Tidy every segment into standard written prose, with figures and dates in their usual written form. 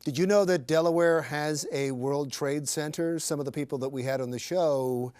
Did you know that Delaware has a World Trade Center? Some of the people that we had on the show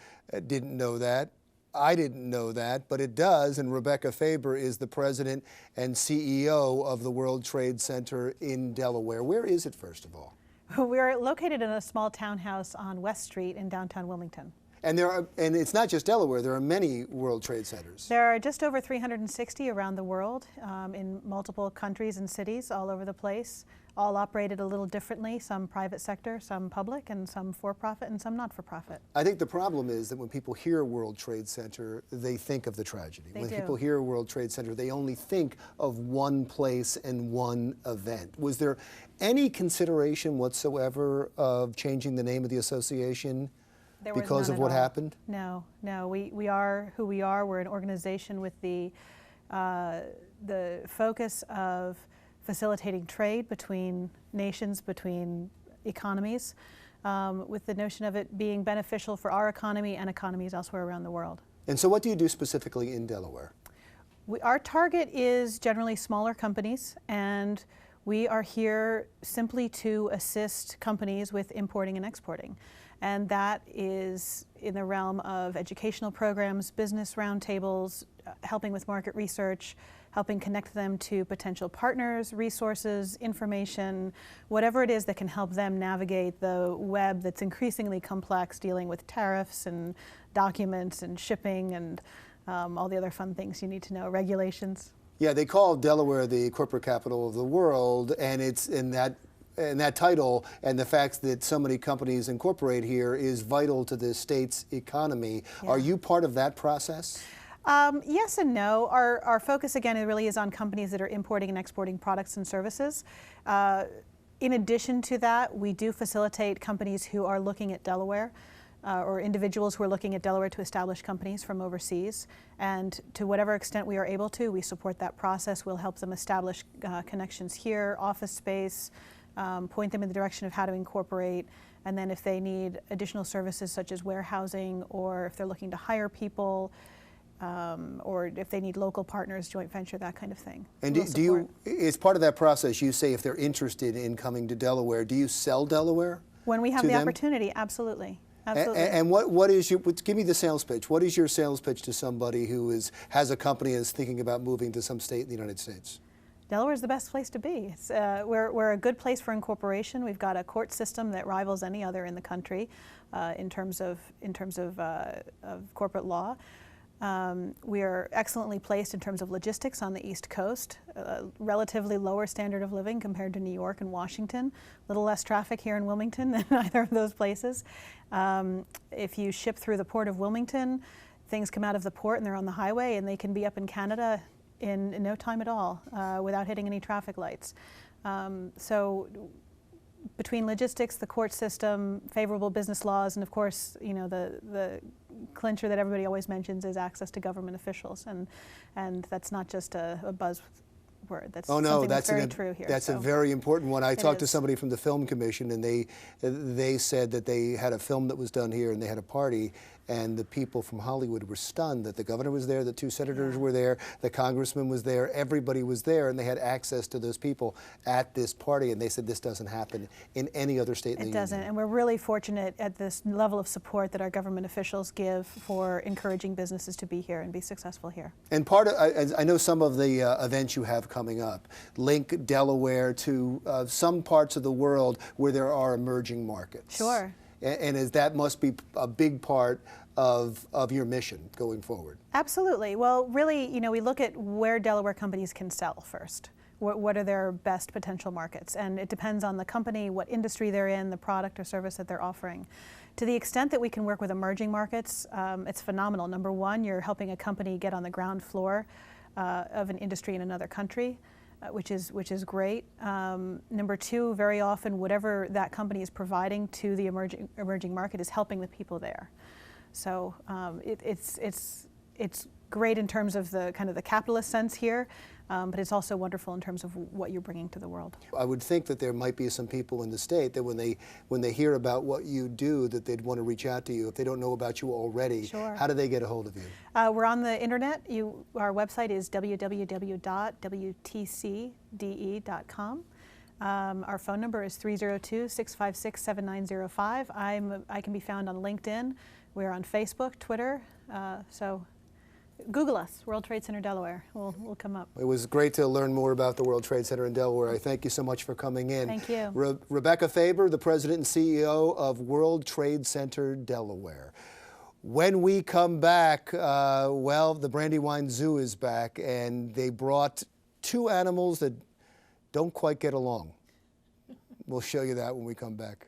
didn't know that. I didn't know that, but it does, and Rebecca Faber is the president and CEO of the World Trade Center in Delaware. Where is it, first of all? We're located in a small townhouse on West Street in downtown Wilmington. And it's not just Delaware, there are many World Trade Centers. There are just over 360 around the world in multiple countries and cities all over the place, all operated a little differently, some private sector, some public, and some for-profit and some not-for-profit. I think the problem is that when people hear World Trade Center, they think of the tragedy. When people hear World Trade Center, they only think of one place and one event. Was there any consideration whatsoever of changing the name of the association because of what happened? No, no. We are who we are. We're an organization with the focus of facilitating trade between nations, between economies, with the notion of it being beneficial for our economy and economies elsewhere around the world. And so what do you do specifically in Delaware? Our target is generally smaller companies, and we are here simply to assist companies with importing and exporting. And that is in the realm of educational programs, business roundtables, helping with market research, helping connect them to potential partners, resources, information, whatever it is that can help them navigate the web that's increasingly complex, dealing with tariffs and documents and shipping and all the other fun things you need to know, regulations. Yeah, they call Delaware the corporate capital of the world, and it's in that title and the fact that so many companies incorporate here is vital to the state's economy. Yeah. Are you part of that process? Yes and no. Our focus, again, really is on companies that are importing and exporting products and services. In addition to that, we do facilitate companies who are looking at Delaware, or individuals who are looking at Delaware to establish companies from overseas. And to whatever extent we are able to, we support that process. We'll help them establish connections here, office space, point them in the direction of how to incorporate, and then if they need additional services such as warehousing, or if they're looking to hire people, or if they need local partners, joint venture, that kind of thing. And do you, as part of that process, you say if they're interested in coming to Delaware, do you sell Delaware? When we have the opportunity, absolutely. Absolutely. And what is your, give me the sales pitch. What is your sales pitch to somebody who has a company and is thinking about moving to some state in the United States? Delaware is the best place to be. We're a good place for incorporation. We've got a court system that rivals any other in the country in terms of corporate law. We are excellently placed in terms of logistics on the East Coast, relatively lower standard of living compared to New York and Washington, a little less traffic here in Wilmington than either of those places. If you ship through the port of Wilmington, things come out of the port and they're on the highway, and they can be up in Canada in no time at all without hitting any traffic lights. So between logistics, the court system, favorable business laws, and of course, you know, the clincher that everybody always mentions is access to government officials, and that's not just a buzzword. That's something that's very true here. That's a very important one. I talked to somebody from the Film Commission, and they said that they had a film that was done here, and they had a party, and the people from Hollywood were stunned that the governor was there, the two senators were there, the congressman was there, everybody was there, and they had access to those people at this party, and they said this doesn't happen in any other state in the union. It doesn't, and we're really fortunate at this level of support that our government officials give for encouraging businesses to be here and be successful here. And part of, I know some of the events you have coming up link Delaware to some parts of the world where there are emerging markets. Sure. And that must be a big part of your mission going forward. Absolutely. Well, really, you know, we look at where Delaware companies can sell first. What are their best potential markets? And it depends on the company, what industry they're in, the product or service that they're offering. To the extent that we can work with emerging markets, it's phenomenal. Number one, you're helping a company get on the ground floor of an industry in another country. Which is great. Number two, very often whatever that company is providing to the emerging market is helping the people there. So it's great in terms of the kind of the capitalist sense here, but it's also wonderful in terms of what you're bringing to the world. I would think that there might be some people in the state that when they hear about what you do, that they'd want to reach out to you if they don't know about you already. Sure. How do they get a hold of you? We're on the internet. Our website is www.wtcde.com. Our phone number is 302-656-7905. I can be found on LinkedIn. We're on Facebook, Twitter. So Google us, World Trade Center Delaware. We'll come up. It was great to learn more about the World Trade Center in Delaware. I thank you so much for coming in. Thank you. Rebecca Faber, the President and CEO of World Trade Center Delaware. When we come back, well, the Brandywine Zoo is back, and they brought two animals that don't quite get along. We'll show you that when we come back.